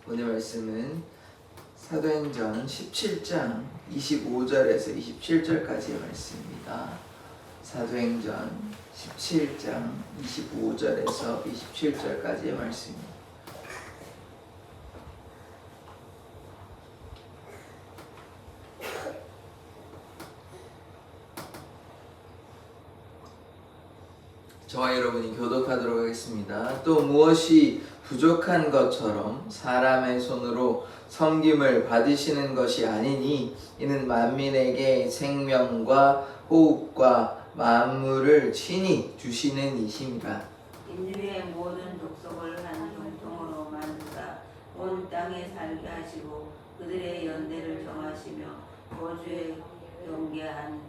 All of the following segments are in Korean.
오늘 말씀은 사도행전 17장 25절에서 27절까지의 말씀입니다. 사도행전 17장 25절에서 27절까지의 말씀입니다. 저와 여러분이 교독하도록 하겠습니다. 또 무엇이 부족한 것처럼 사람의 손으로 섬김을 받으시는 것이 아니니 이는 만민에게 생명과 호흡과 만물을 친히 주시는 이심이라. 인류의 모든 족속을 한 정통으로 만드사 온 땅에 살게 하시고 그들의 연대를 정하시며 거주에 경계한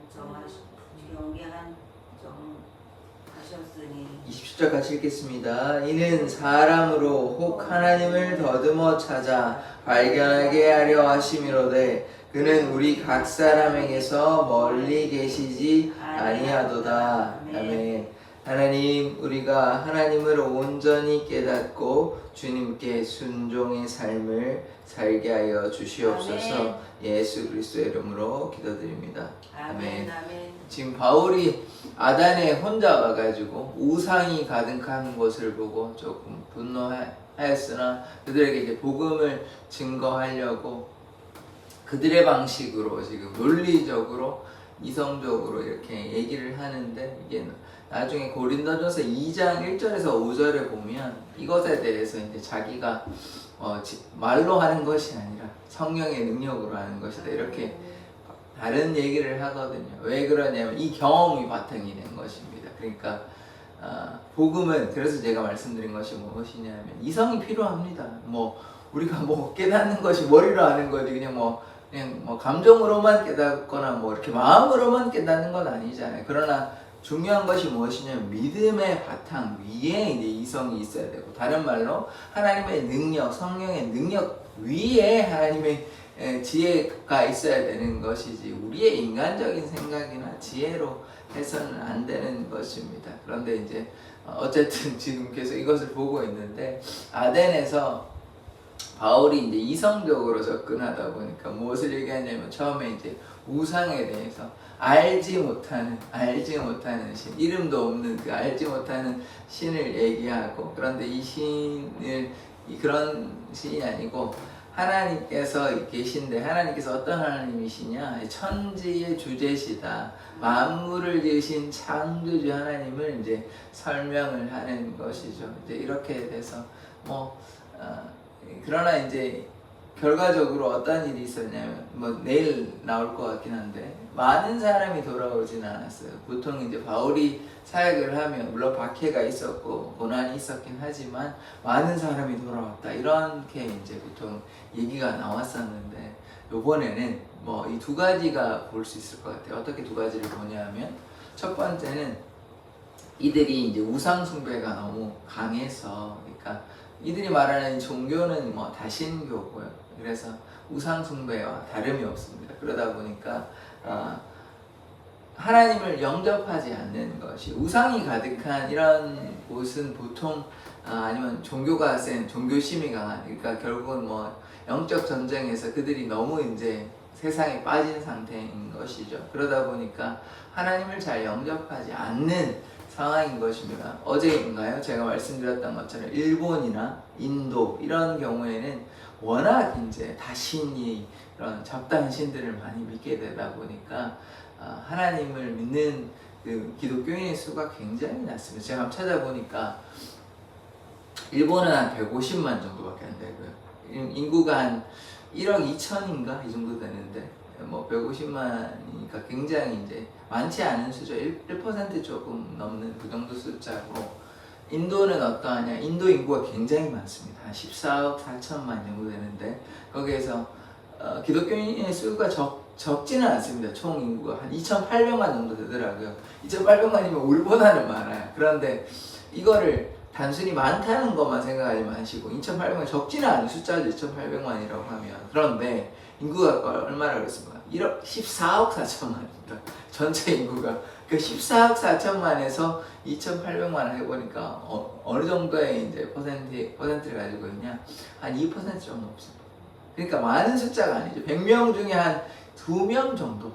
하셨으니 27절까지 읽겠습니다. 이는 사람으로 혹 하나님을 더듬어 찾아 발견하게 하려 하심이로되 그는 우리 각 사람에게서 멀리 계시지 아니하도다. 아멘. 하나님, 우리가 하나님을 온전히 깨닫고 주님께 순종의 삶을 살게 하여 주시옵소서. 아멘. 예수 그리스도의 이름으로 기도드립니다. 아멘. 아멘. 지금 바울이 아단에 혼자 와가지고 우상이 가득한 것을 보고 조금 분노하였으나 그들에게 이제 복음을 증거하려고 그들의 방식으로 지금 논리적으로 이성적으로 이렇게 얘기를 하는데, 이게 나중에 고린도전서 2장 1절에서 5절에 보면 이것에 대해서 이제 자기가 말로 하는 것이 아니라 성령의 능력으로 하는 것이다, 이렇게 다른 얘기를 하거든요. 왜 그러냐면 이 경험이 바탕이 된 것입니다. 그러니까 복음은, 그래서 제가 말씀드린 것이 무엇이냐면 이성이 필요합니다. 우리가 깨닫는 것이 머리로 하는 거지 그냥 감정으로만 깨닫거나 이렇게 마음으로만 깨닫는 건 아니잖아요. 그러나 중요한 것이 무엇이냐면 믿음의 바탕 위에 이제 이성이 있어야 되고, 다른 말로 하나님의 능력, 성령의 능력 위에 하나님의 지혜가 있어야 되는 것이지 우리의 인간적인 생각이나 지혜로 해서는 안 되는 것입니다. 그런데 이제 어쨌든 지금 계속 이것을 보고 있는데, 아덴에서 바울이 이제 이성적으로 접근하다 보니까 무엇을 얘기하냐면 처음에 이제 우상에 대해서 알지 못하는 신, 이름도 없는 그 알지 못하는 신을 얘기하고, 그런데 이 신을 그런 신이 아니고 하나님께서 계신데, 하나님께서 어떤 하나님이시냐, 천지의 주제시다, 만물을 지으신 창조주 하나님을 이제 설명을 하는 것이죠. 이제 이렇게 돼서 그러나 이제 결과적으로 어떤 일이 있었냐면 내일 나올 것 같긴 한데 많은 사람이 돌아오지는 않았어요. 보통 이제 바울이 사역을 하면 물론 박해가 있었고 고난이 있었긴 하지만 많은 사람이 돌아왔다, 이렇게 이제 보통 얘기가 나왔었는데, 요번에는 이 두 가지가 볼 수 있을 것 같아요. 어떻게 두 가지를 보냐면, 첫 번째는 이들이 이제 우상 숭배가 너무 강해서, 그러니까 이들이 말하는 종교는 다신교고요. 그래서 우상 숭배와 다름이 없습니다. 그러다 보니까 하나님을 영접하지 않는 것이, 우상이 가득한 이런 곳은 보통 아니면 종교가 센, 종교심이 강한, 그러니까 결국은 영적 전쟁에서 그들이 너무 이제 세상에 빠진 상태인 것이죠. 그러다 보니까 하나님을 잘 영접하지 않는 상황인 것입니다. 어제인가요? 제가 말씀드렸던 것처럼 일본이나 인도 이런 경우에는 워낙 이제 다신이 그런 잡다한 신들을 많이 믿게 되다 보니까 하나님을 믿는 그 기독교인의 수가 굉장히 낮습니다. 제가 한번 찾아보니까 일본은 한 150만 정도밖에 안 되고요. 인구가 한 1억 2천인가 이 정도 되는데 150만이니까 굉장히 이제 많지 않은 수죠. 1% 조금 넘는 그 정도 숫자고, 인도는 어떠하냐? 인도 인구가 굉장히 많습니다. 한 14억 4천만 정도 되는데 거기에서 기독교인의 수가 적지는 않습니다. 총 인구가 한 2,800만 정도 되더라고요. 2,800만이면 우리보다는 많아요. 그런데 이거를 단순히 많다는 것만 생각하지 마시고 2,800만 적지는 않은 숫자죠. 2,800만이라고 하면. 그런데 인구가 얼마나 그렇습니까? 14억 4천만입니다. 전체 인구가 그 14억 4천만에서 2,800만 해보니까 어느 정도의 이제 퍼센트를 가지고 있냐? 한 2% 정도 없습니다. 그러니까 많은 숫자가 아니죠. 100명 중에 한 2명 정도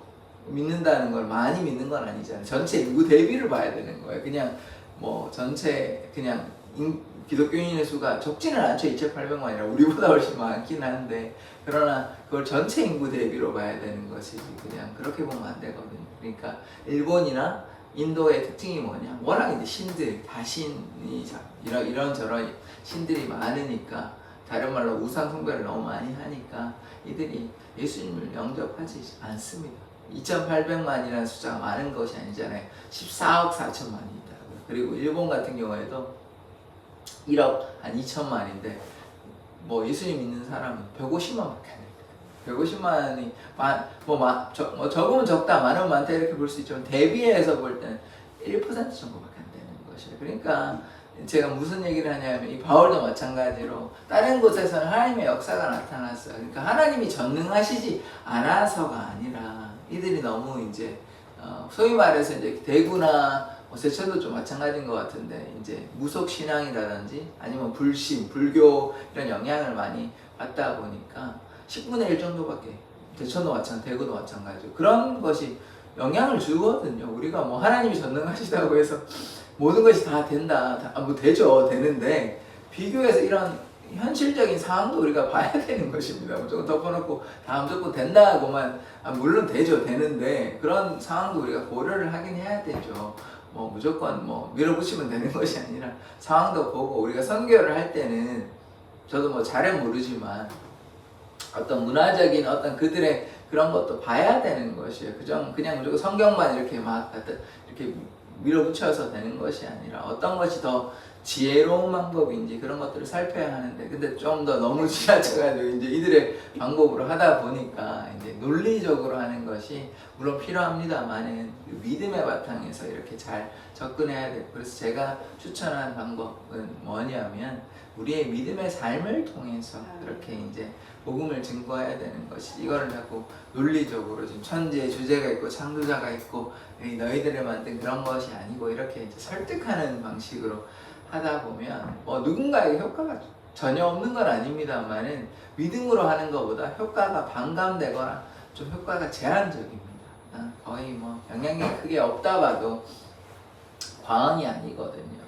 믿는다는 걸 많이 믿는 건 아니잖아요. 전체 인구 대비를 봐야 되는 거예요. 그냥 뭐 전체 그냥 기독교인의 수가 적지는 않죠. 2,800만이라 우리보다 훨씬 많긴 한데 그러나 그걸 전체 인구 대비로 봐야 되는 것이지 그냥 그렇게 보면 안 되거든요. 그러니까 일본이나 인도의 특징이 뭐냐? 워낙 이제 신들, 다신이 이런저런 신들이 많으니까 다른 말로 우상 숭배를 너무 많이 하니까 이들이 예수님을 영접하지 않습니다. 2,800만이라는 숫자가 많은 것이 아니잖아요. 14억 4천만이 있다고요. 그리고 일본 같은 경우에도 1억 한 2천만인데 뭐 예수님 믿는 사람은 150만밖에 안 됩니다. 150만이 적으면 적다, 많으면 많다 이렇게 볼 수 있지만 대비해서 볼 때는 1% 정도밖에 안 되는 것이에요. 그러니까 제가 무슨 얘기를 하냐면 이 바울도 마찬가지로 다른 곳에서는 하나님의 역사가 나타났어요. 그러니까 하나님이 전능하시지 않아서가 아니라 이들이 너무 이제 소위 말해서 이제 대구나 제천도 좀 마찬가지인 것 같은데 이제 무속 신앙이라든지 아니면 불신, 불교 이런 영향을 많이 받다 보니까 10분의 1 정도밖에 제천도 마찬가지, 대구도 마찬가지고 그런 것이 영향을 주거든요. 우리가 뭐 하나님이 전능하시다고 해서 모든 것이 다 된다, 뭐 되죠, 되는데 비교해서 이런 현실적인 상황도 우리가 봐야 되는 것입니다. 무조건 덮어놓고 다 무조건 된다고만 물론 되죠, 되는데 그런 상황도 우리가 고려를 하긴 해야 되죠. 뭐 무조건 뭐 밀어붙이면 되는 것이 아니라 상황도 보고 우리가 선교를 할 때는 저도 뭐 잘은 모르지만 어떤 문화적인 어떤 그들의 그런 것도 봐야 되는 것이에요. 그냥 무조건 성경만 이렇게 막 이렇게 밀어붙여서 되는 것이 아니라 어떤 것이 더 지혜로운 방법인지 그런 것들을 살펴야 하는데 근데 좀 더 너무 지나쳐가지고 이제 이들의 방법으로 하다 보니까 이제 논리적으로 하는 것이 물론 필요합니다만은 믿음의 바탕에서 이렇게 잘 접근해야 되고 그래서 제가 추천한 방법은 뭐냐면 우리의 믿음의 삶을 통해서 그렇게 이제 복음을 증거해야 되는 것이 이거를 자꾸 논리적으로 지금 천지의 주제가 있고 창조자가 있고 너희들을 만든 그런 것이 아니고 이렇게 이제 설득하는 방식으로 하다 보면 뭐 누군가에게 효과가 전혀 없는 건 아닙니다만은 믿음으로 하는 것보다 효과가 반감되거나 좀 효과가 제한적입니다. 거의 뭐 영향력이 크게 없다 봐도 과언이 아니거든요.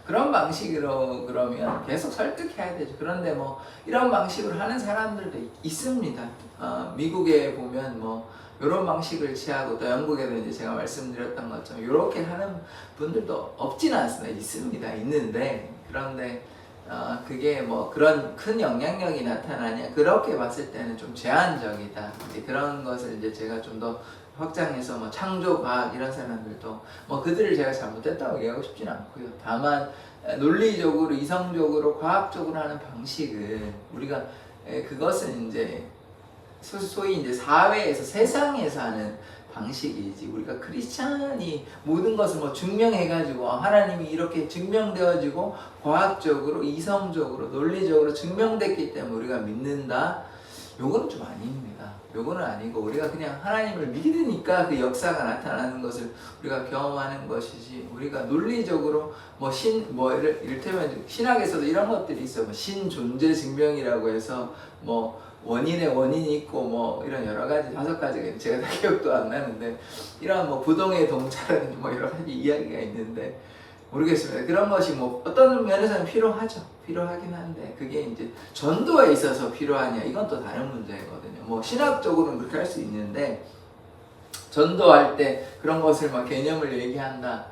그런 방식으로 그러면 계속 설득해야 되죠. 그런데 뭐 이런 방식으로 하는 사람들도 있습니다. 미국에 보면 뭐 이런 방식을 취하고 또 영국에도 이제 제가 말씀드렸던 것처럼 이렇게 하는 분들도 없지는 않습니다. 있습니다. 있는데 그런데 그게 뭐 그런 큰 영향력이 나타나냐 그렇게 봤을 때는 좀 제한적이다. 이제 그런 것을 이제 제가 좀 더 확장해서 뭐 창조과학 이런 사람들도 뭐 그들을 제가 잘못했다고 얘기하고 싶지는 않고요. 다만 논리적으로 이성적으로 과학적으로 하는 방식은 우리가 그것은 이제 소위 이제 사회에서 세상에서 하는 방식이지 우리가 크리스찬이 모든 것을 뭐 증명해가지고 하나님이 이렇게 증명되어지고 과학적으로 이성적으로 논리적으로 증명됐기 때문에 우리가 믿는다 요거는 좀 아닙니다. 요거는 아니고 우리가 그냥 하나님을 믿으니까 그 역사가 나타나는 것을 우리가 경험하는 것이지 우리가 논리적으로 이를테면 신학에서도 이런 것들이 있어요. 뭐 신존재 증명이라고 해서 뭐 원인의 원인이 있고 뭐 이런 여러 가지 5가지가 제가 다 기억도 안 나는데 이런 뭐 부동의 동차라든지 뭐 여러 가지 이야기가 있는데 모르겠습니다. 그런 것이 뭐 어떤 면에서는 필요하긴 한데 그게 이제 전도에 있어서 필요하냐 이건 또 다른 문제거든요. 뭐 신학적으로는 그렇게 할 수 있는데 전도할 때 그런 것을 막 개념을 얘기한다.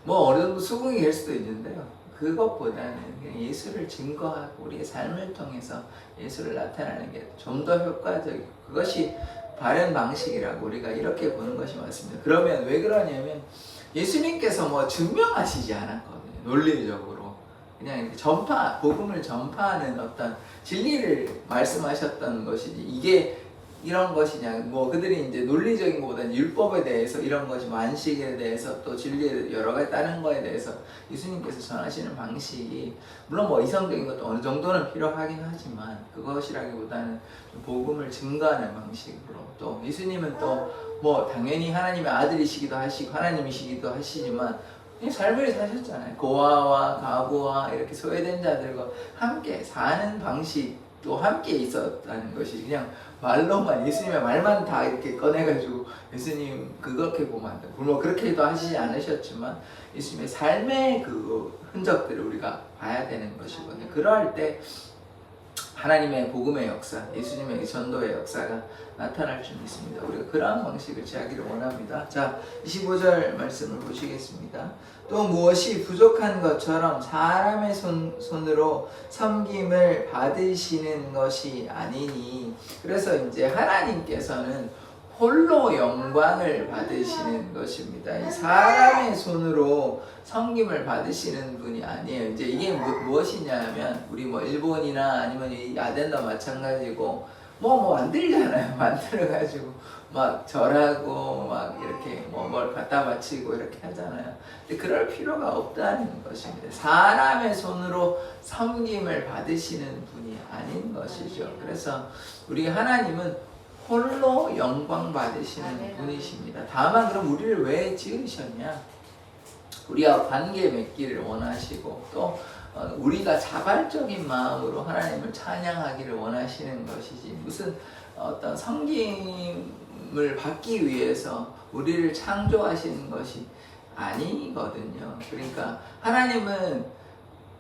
뭐 어느 정도 수긍이 될 수도 있는데요. 그것보다는 그냥 예수를 증거하고 우리의 삶을 통해서 예수를 나타내는 게 좀 더 효과적이고 그것이 바른 방식이라고 우리가 이렇게 보는 것이 맞습니다. 그러면 왜 그러냐면 예수님께서 뭐 증명하시지 않았거든요. 논리적으로 그냥 이렇게 복음을 전파하는 어떤 진리를 말씀하셨던 것이지 이게 이런 것이냐, 뭐 그들이 이제 논리적인 것보다는 율법에 대해서 이런 것이 뭐 안식에 대해서 또 진리에 여러 가지 다른 거에 대해서 예수님께서 전하시는 방식이 물론 뭐 이성적인 것도 어느 정도는 필요하긴 하지만 그것이라기보다는 좀 복음을 증거하는 방식으로 또 예수님은 또 뭐 당연히 하나님의 아들이시기도 하시고 하나님이시기도 하시지만 삶을 사셨잖아요. 고아와 가부와 이렇게 소외된 자들과 함께 사는 방식도 함께 있었다는 것이 그냥 말로만 예수님의 말만 다 이렇게 꺼내가지고 예수님 그렇게 보면 안 돼. 물론 그렇게도 하시지 않으셨지만 예수님의 삶의 그 흔적들을 우리가 봐야 되는 것이거든요. 그럴 때 하나님의 복음의 역사, 예수님의 전도의 역사가 나타날 수 있습니다. 우리가 그러한 방식을 취하기를 원합니다. 자, 25절 말씀을 보시겠습니다. 또 무엇이 부족한 것처럼 사람의 손으로 섬김을 받으시는 것이 아니니. 그래서 이제 하나님께서는 홀로 영광을 받으시는 것입니다. 이 사람의 손으로 섬김을 받으시는 분이 아니에요. 이제 이게 무엇이냐면 우리 뭐 일본이나 아니면 이 야덴도 마찬가지고 뭐 만들잖아요. 만들어가지고 막 절하고 막 이렇게 뭘 갖다 바치고 이렇게 하잖아요. 근데 그럴 필요가 없다는 것입니다. 사람의 손으로 섬김을 받으시는 분이 아닌 것이죠. 그래서 우리 하나님은 홀로 영광 받으시는 분이십니다. 다만 그럼 우리를 왜 지으셨냐? 우리와 관계 맺기를 원하시고 또 우리가 자발적인 마음으로 하나님을 찬양하기를 원하시는 것이지 무슨 어떤 섬김을 받기 위해서 우리를 창조하시는 것이 아니거든요. 그러니까 하나님은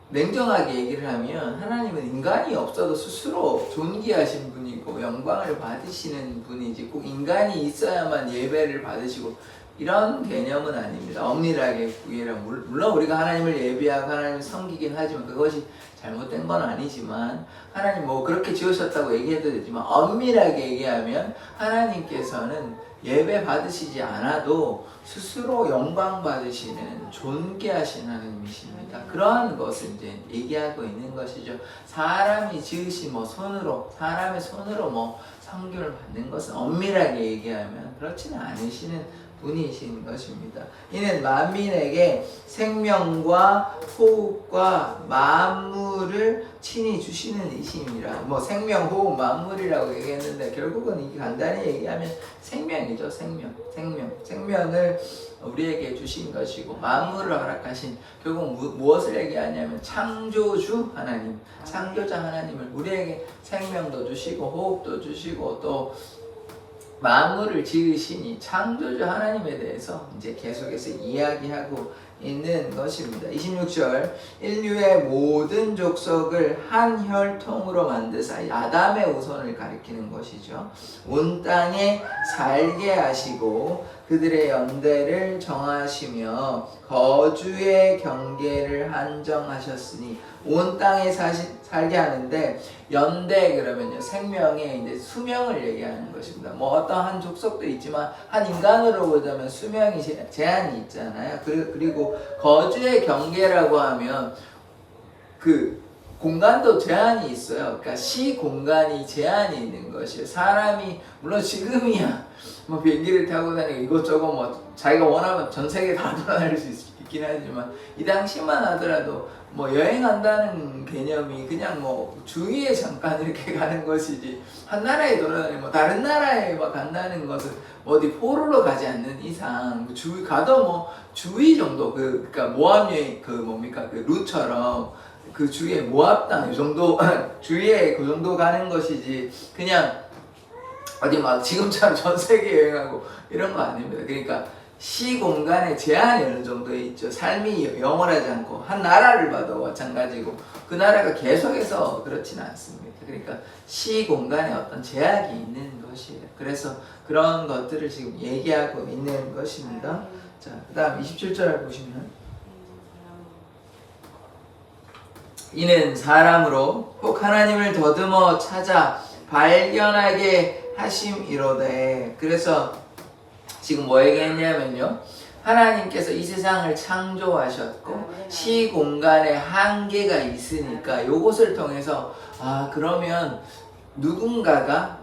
냉정하게 얘기를 하면 하나님은 인간이 없어도 스스로 존귀하신 분이고 영광을 받으시는 분이지 꼭 인간이 있어야만 예배를 받으시고 이런 개념은 아닙니다. 엄밀하게 구애라 물론 우리가 하나님을 예배하고 하나님을 섬기긴 하지만 그것이 잘못된 건 아니지만 하나님 뭐 그렇게 지으셨다고 얘기해도 되지만 엄밀하게 얘기하면 하나님께서는 예배 받으시지 않아도 스스로 영광 받으시는 존귀하신 하나님이십니다. 그러한 것을 이제 얘기하고 있는 것이죠. 사람이 지으신 사람의 손으로 섬김을 받는 것은 엄밀하게 얘기하면 그렇지는 않으시는 분이신 것입니다. 이는 만민에게 생명과 호흡과 만물을 친히 주시는 이심이라. 생명, 호흡, 만물이라고 얘기했는데 결국은 이게 간단히 얘기하면 생명이죠. 생명을 우리에게 주신 것이고 만물을 허락하신 결국 무엇을 얘기하냐면 창조주 하나님, 창조자 하나님을 우리에게 생명도 주시고 호흡도 주시고 또 만물을 지으시니 창조주 하나님에 대해서 이제 계속해서 이야기하고 있는 것입니다. 26절 인류의 모든 족속을 한 혈통으로 만드사 아담의 후손을 가리키는 것이죠. 온 땅에 살게 하시고 그들의 연대를 정하시며 거주의 경계를 한정하셨으니 온 땅에 살게 하는데 연대 그러면요 생명의 이제 수명을 얘기하는 것입니다. 어떤 한 족속도 있지만 한 인간으로 보자면 수명이 제한이 있잖아요. 그리고 거주의 경계라고 하면 그 공간도 제한이 있어요. 그러니까 시공간이 제한이 있는 것이에요. 사람이 물론 지금이야 비행기를 타고 다니고 이것저것 자기가 원하면 전 세계 다 돌아다닐 수 있긴 하지만 이 당시만 하더라도 여행한다는 개념이 그냥 주위에 잠깐 이렇게 가는 것이지 한 나라에 돌아다니고 다른 나라에 간다는 것은 어디 포로로 가지 않는 이상 가도 주위 정도 그러니까 모압여행 그 루처럼 그 주위에 모압당 이 정도 주위에 그 정도 가는 것이지 그냥 어디 지금처럼 전 세계 여행하고 이런 거 아닙니다. 그러니까 시공간의 제한이 어느 정도 있죠. 삶이 영원하지 않고 한 나라를 봐도 마찬가지고 그 나라가 계속해서 그렇지는 않습니다. 그러니까 시공간에 어떤 제약이 있는 것이에요. 그래서 그런 것들을 지금 얘기하고 있는 것입니다. 자, 그 다음 27절 보시면 이는 사람으로 혹 하나님을 더듬어 찾아 발견하게 하심이로되. 그래서 지금 뭐 얘기했냐면요 하나님께서 이 세상을 창조하셨고 시공간에 한계가 있으니까 요것을 통해서 그러면 누군가가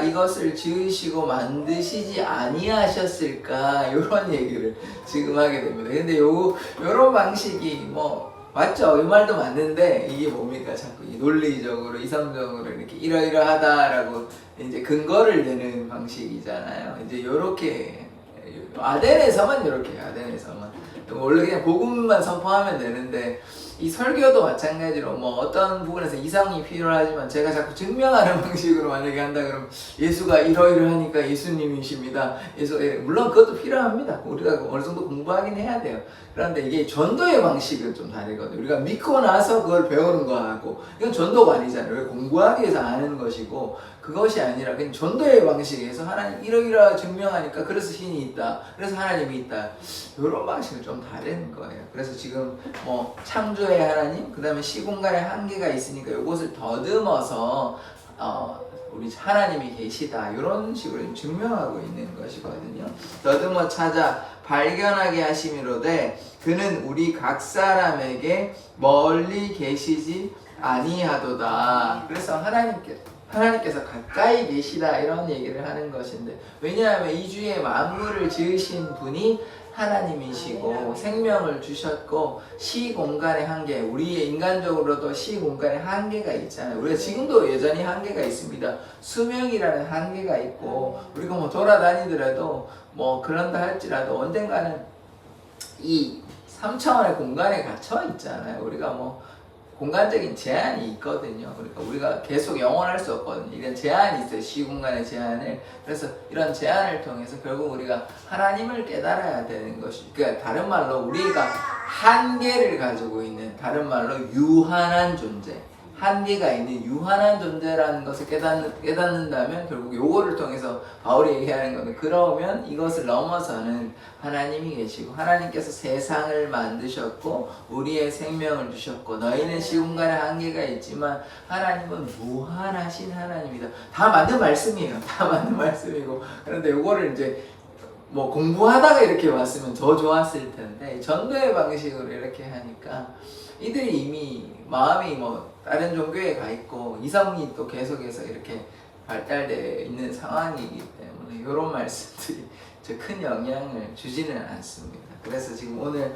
이것을 지으시고 만드시지 아니하셨을까 이런 얘기를 지금 하게 됩니다. 근데 요런 방식이 뭐 맞죠? 이 말도 맞는데 이게 뭡니까? 자꾸 이 논리적으로 이성적으로 이렇게 이러이러하다라고 이제 근거를 내는 방식이잖아요. 이제 요렇게 아덴에서만 요렇게 아덴에서만 원래 그냥 복음만 선포하면 되는데 이 설교도 마찬가지로 뭐 어떤 부분에서 이성이 필요하지만 제가 자꾸 증명하는 방식으로 만약에 한다 그러면 예수가 이러이러하니까 예수님이십니다. 물론 그것도 필요합니다. 우리가 어느 정도 공부하긴 해야 돼요. 그런데 이게 전도의 방식은 좀 다르거든요. 우리가 믿고 나서 그걸 배우는 거하고 이건 전도가 아니잖아요. 왜 공부하기 위해서 아는 것이고 그것이 아니라 그냥 전도의 방식에서 하나님 이러이러 증명하니까 그래서 신이 있다. 그래서 하나님이 있다. 이런 방식은 좀 다른 거예요. 그래서 지금 뭐 창조의 하나님, 그 다음에 시공간의 한계가 있으니까 이것을 더듬어서 우리 하나님이 계시다. 이런 식으로 증명하고 있는 것이거든요. 더듬어 찾아 발견하게 하심이로되 그는 우리 각 사람에게 멀리 계시지 아니하도다. 그래서 하나님께서 가까이 계시다 이런 얘기를 하는 것인데 왜냐하면 이 주에 만물을 지으신 분이 하나님이시고 생명을 주셨고 시공간의 한계 우리의 인간적으로도 시공간의 한계가 있잖아요. 우리가 지금도 여전히 한계가 있습니다. 수명이라는 한계가 있고 우리가 뭐 돌아다니더라도 뭐 그런다 할지라도 언젠가는 이 3차원의 공간에 갇혀 있잖아요. 우리가 뭐 공간적인 제한이 있거든요. 그러니까 우리가 계속 영원할 수 없거든요. 이런 제한이 있어요. 시공간의 제한을. 그래서 이런 제한을 통해서 결국 우리가 하나님을 깨달아야 되는 것이. 그러니까 다른 말로 우리가 한계를 가지고 있는 다른 말로 유한한 존재. 한계가 있는 유한한 존재라는 것을 깨닫는다면 결국 요거를 통해서 바울이 얘기하는 거는 그러면 이것을 넘어서는 하나님이 계시고 하나님께서 세상을 만드셨고 우리의 생명을 주셨고 너희는 시공간에 한계가 있지만 하나님은 무한하신 하나님이다. 다 맞는 말씀이에요. 다 맞는 말씀이고 그런데 요거를 이제 뭐 공부하다가 이렇게 왔으면 더 좋았을 텐데 전도의 방식으로 이렇게 하니까 이들이 이미 마음이 뭐 다른 종교에 가 있고 이성이 또 계속해서 이렇게 발달되어 있는 상황이기 때문에 이런 말씀들이 큰 영향을 주지는 않습니다. 그래서 지금 오늘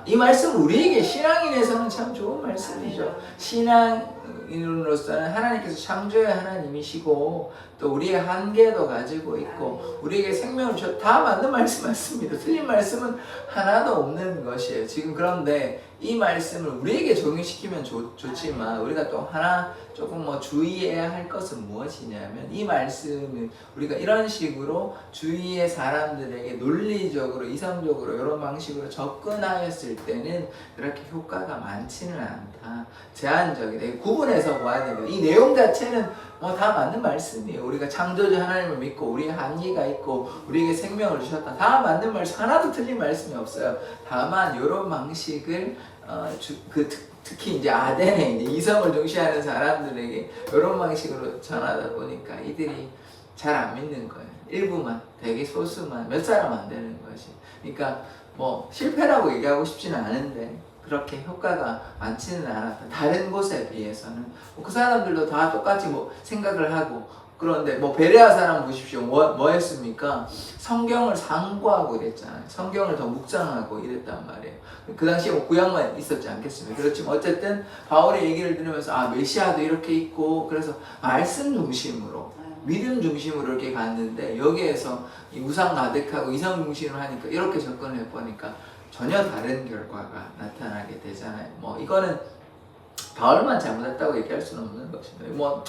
이 말씀 우리에게 신앙인에서는 참 좋은 말씀이죠. 신앙인으로서는 하나님께서 창조의 하나님이시고 또 우리의 한계도 가지고 있고 우리에게 생명을 주셨 다 맞는 말씀 맞습니다. 틀린 말씀은 하나도 없는 것이에요. 지금 그런데 이 말씀을 우리에게 적용시키면 좋지만 우리가 또 하나 조금 뭐 주의해야 할 것은 무엇이냐면 이 말씀을 우리가 이런 식으로 주위의 사람들에게 논리적으로 이성적으로 이런 방식으로 접근하였을 때는 그렇게 효과가 많지는 않다. 제한적이다. 구분해서 봐야 됩니다. 이 내용 자체는 뭐 다 맞는 말씀이에요. 우리가 창조주 하나님을 믿고 우리의 한계가 있고 우리에게 생명을 주셨다. 다 맞는 말씀 하나도 틀린 말씀이 없어요. 다만 이런 방식을 특히 이제 아덴에 이제 이성을 중시하는 사람들에게 이런 방식으로 전하다 보니까 이들이 잘 안 믿는 거예요. 일부만, 되게 소수만, 몇 사람 안 되는 것이. 그러니까 뭐 실패라고 얘기하고 싶지는 않은데 그렇게 효과가 많지는 않았다. 다른 곳에 비해서는 그 사람들도 다 똑같이 뭐 생각을 하고 그런데 뭐 베레아 사람 보십시오. 뭐 했습니까? 성경을 상고하고 이랬잖아요. 성경을 더 묵상하고 이랬단 말이에요. 그 당시에 뭐 구약만 있었지 않겠습니까? 그렇지만 어쨌든 바울의 얘기를 들으면서 메시아도 이렇게 있고 그래서 말씀 중심으로 믿음 중심으로 이렇게 갔는데 여기에서 이 우상 가득하고 이성 중심으로 하니까 이렇게 접근을 해보니까 전혀 다른 결과가 나타나게 되잖아요. 뭐 이거는 바울만 잘못했다고 얘기할 수는 없는 것입니다. 뭐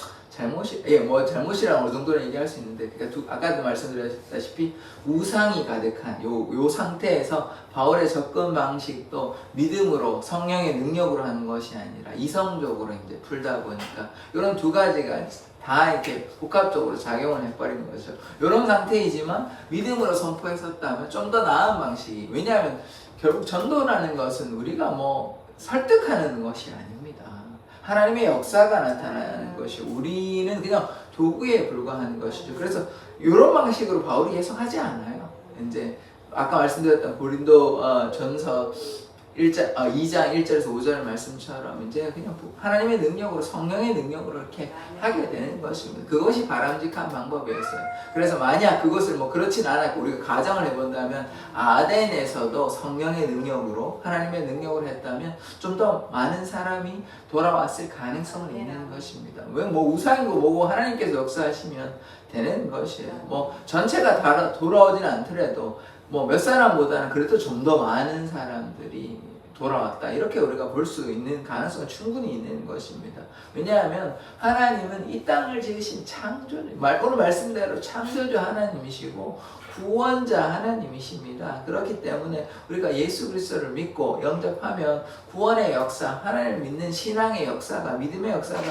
잘못이랑 어느 정도는 얘기할 수 있는데, 그러니까 아까도 말씀드렸다시피 우상이 가득한 요 상태에서 바울의 접근 방식도 믿음으로 성령의 능력으로 하는 것이 아니라 이성적으로 이제 풀다 보니까 이런 두 가지가 다 이렇게 복합적으로 작용을 해버리는 거죠. 이런 상태이지만 믿음으로 선포했었다면 좀 더 나은 방식이. 왜냐하면 결국 전도라는 것은 우리가 뭐 설득하는 것이 아닙니다. 하나님의 역사가 나타나는 것이, 우리는 그냥 도구에 불과한 것이죠. 그래서 이런 방식으로 바울이 해석하지 않아요. 이제 아까 말씀드렸던 고린도 전서 2장 1절에서 5절 말씀처럼 이제 그냥 하나님의 능력으로, 성령의 능력으로 이렇게 하게 되는 것입니다. 그것이 바람직한 방법이었어요. 그래서 만약 그것을 뭐 그렇진 않았고 우리가 가정을 해본다면 아덴에서도 성령의 능력으로, 하나님의 능력으로 했다면 좀 더 많은 사람이 돌아왔을 가능성은 있는 것입니다. 왜 뭐 우상이고 뭐고 하나님께서 역사하시면 되는 것이에요. 뭐 전체가 다 돌아오진 않더라도 뭐 몇 사람보다는 그래도 좀 더 많은 사람들이 돌아왔다, 이렇게 우리가 볼 수 있는 가능성은 충분히 있는 것입니다. 왜냐하면 하나님은 이 땅을 지으신 창조주, 오늘 말씀대로 창조주 하나님이시고 구원자 하나님이십니다. 그렇기 때문에 우리가 예수 그리스도를 믿고 영접하면 구원의 역사, 하나님을 믿는 신앙의 역사가, 믿음의 역사가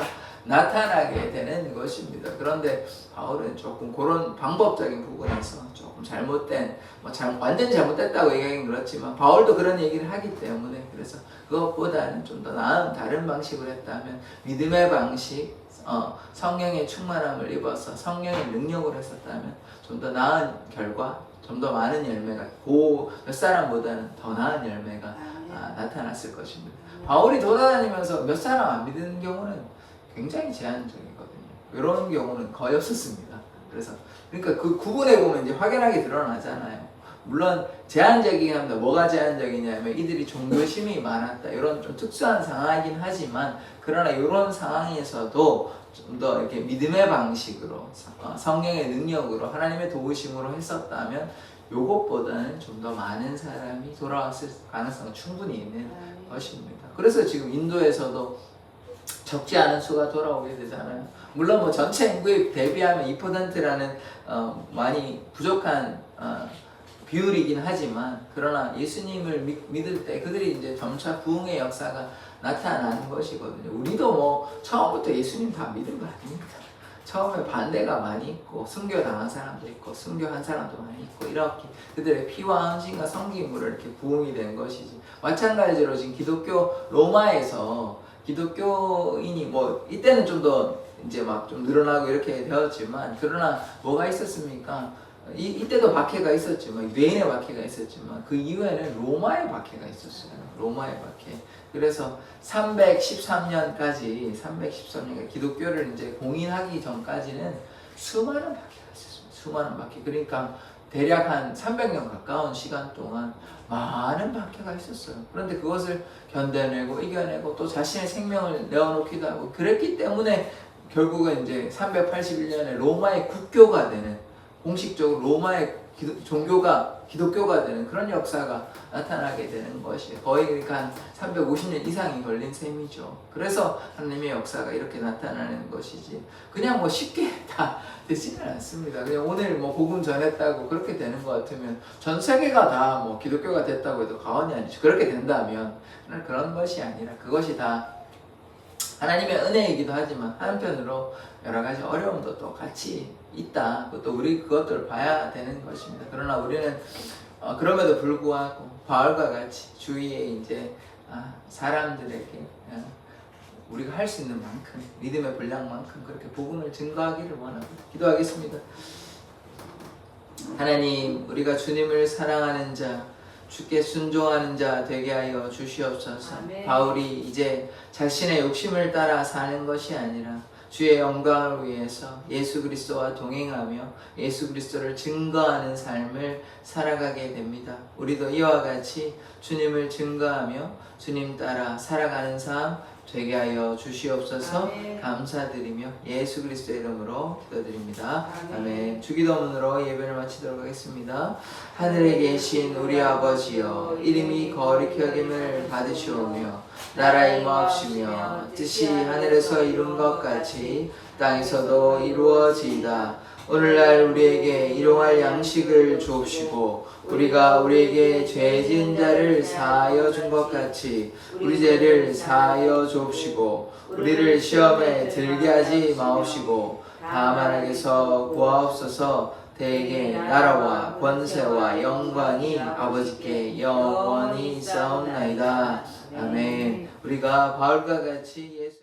나타나게 되는 것입니다. 그런데 바울은 조금 그런 방법적인 부분에서 조금 잘못된, 완전 잘못됐다고 얘기하기는 그렇지만 바울도 그런 얘기를 하기 때문에, 그래서 그것보다는 좀 더 나은 다른 방식으로 했다면, 믿음의 방식, 성령의 충만함을 입어서 성령의 능력으로 했었다면 좀 더 나은 결과, 좀 더 많은 열매가, 몇 사람보다는 더 나은 열매가 나타났을 것입니다. 바울이 돌아다니면서 몇 사람 안 믿는 경우는 굉장히 제한적이거든요. 이런 경우는 거의 없었습니다. 그러니까 그 구분해 보면 이제 확연하게 드러나잖아요. 물론 제한적이긴 합니다. 뭐가 제한적이냐면 이들이 종교심이 많았다, 이런 좀 특수한 상황이긴 하지만, 그러나 이런 상황에서도 좀 더 이렇게 믿음의 방식으로, 성령의 능력으로, 하나님의 도우심으로 했었다면 요것보다는 좀 더 많은 사람이 돌아왔을 가능성은 충분히 있는 것입니다. 그래서 지금 인도에서도 적지 않은 수가 돌아오게 되잖아요. 물론 뭐 전체 인구에 대비하면 2%라는 많이 부족한 비율이긴 하지만, 그러나 예수님을 믿을 때 그들이 이제 점차 부흥의 역사가 나타나는 것이거든요. 우리도 뭐 처음부터 예수님 다 믿은 거 아닙니다. 처음에 반대가 많이 있고, 순교당한 사람도 있고, 순교한 사람도 많이 있고, 이렇게 그들의 피와 헌신과 섬김으로 이렇게 부흥이 된 것이지. 마찬가지로 지금 기독교 로마에서 기독교인이 뭐 이때는 좀 더 이제 막 좀 늘어나고 이렇게 되었지만, 그러나 뭐가 있었습니까? 이때도 박해가 있었지만, 유대인의 박해가 있었지만, 그 이후에는 로마의 박해가 있었어요. 로마의 박해. 그래서 313년까지 기독교를 이제 공인하기 전까지는 수많은 박해가 있었습니다. 수많은 박해. 그러니까 대략 한 300년 가까운 시간 동안 많은 박해가 있었어요. 그런데 그것을 견뎌내고 이겨내고 또 자신의 생명을 내어놓기도 하고, 그랬기 때문에 결국은 이제 381년에 로마의 국교가 되는, 공식적으로 로마의 종교가 기독교가 되는 그런 역사가 나타나게 되는 것이에요. 거의 그러니까 한 350년 이상이 걸린 셈이죠. 그래서 하나님의 역사가 이렇게 나타나는 것이지, 그냥 뭐 쉽게 다 되지는 않습니다. 그냥 오늘 뭐 복음 전했다고 그렇게 되는 것 같으면 전 세계가 다 뭐 기독교가 됐다고 해도 과언이 아니죠. 그렇게 된다면 그런 것이 아니라, 그것이 다 하나님의 은혜이기도 하지만 한편으로 여러 가지 어려움도 또 같이 있다. 또 우리 그것들을 봐야 되는 것입니다. 그러나 우리는 그럼에도 불구하고 바울과 같이 주위에 이제 사람들에게 우리가 할 수 있는 만큼, 믿음의 분량만큼 그렇게 복음을 증거하기를 원합니다. 기도하겠습니다. 하나님, 우리가 주님을 사랑하는 자, 주께 순종하는 자 되게 하여 주시옵소서. 아멘. 바울이 이제 자신의 욕심을 따라 사는 것이 아니라 주의 영광을 위해서 예수 그리스도와 동행하며 예수 그리스도를 증거하는 삶을 살아가게 됩니다. 우리도 이와 같이 주님을 증거하며 주님 따라 살아가는 삶 되게 하여 주시옵소서. 아멘. 감사드리며 예수 그리스도의 이름으로 기도드립니다. 아멘. 아멘. 주기도문으로 예배를 마치도록 하겠습니다. 하늘에 계신 우리 아버지여, 이름이 거룩히 여김을 받으시오며 나라 임하옵시며 뜻이 하늘에서 이룬 것 같이 땅에서도 이루어지이다. 오늘날 우리에게 일용할 양식을 주옵시고, 우리가 우리에게 죄 지은 자를 사하여 준 것 같이 우리 죄를 사하여 주옵시고, 우리를 시험에 들게 하지 마옵시고 다만 악에서 구하옵소서. 대개 나라와 권세와 영광이 아버지께 영원히 있사옵나이다. 아멘. 우리가 바울과 같이 예수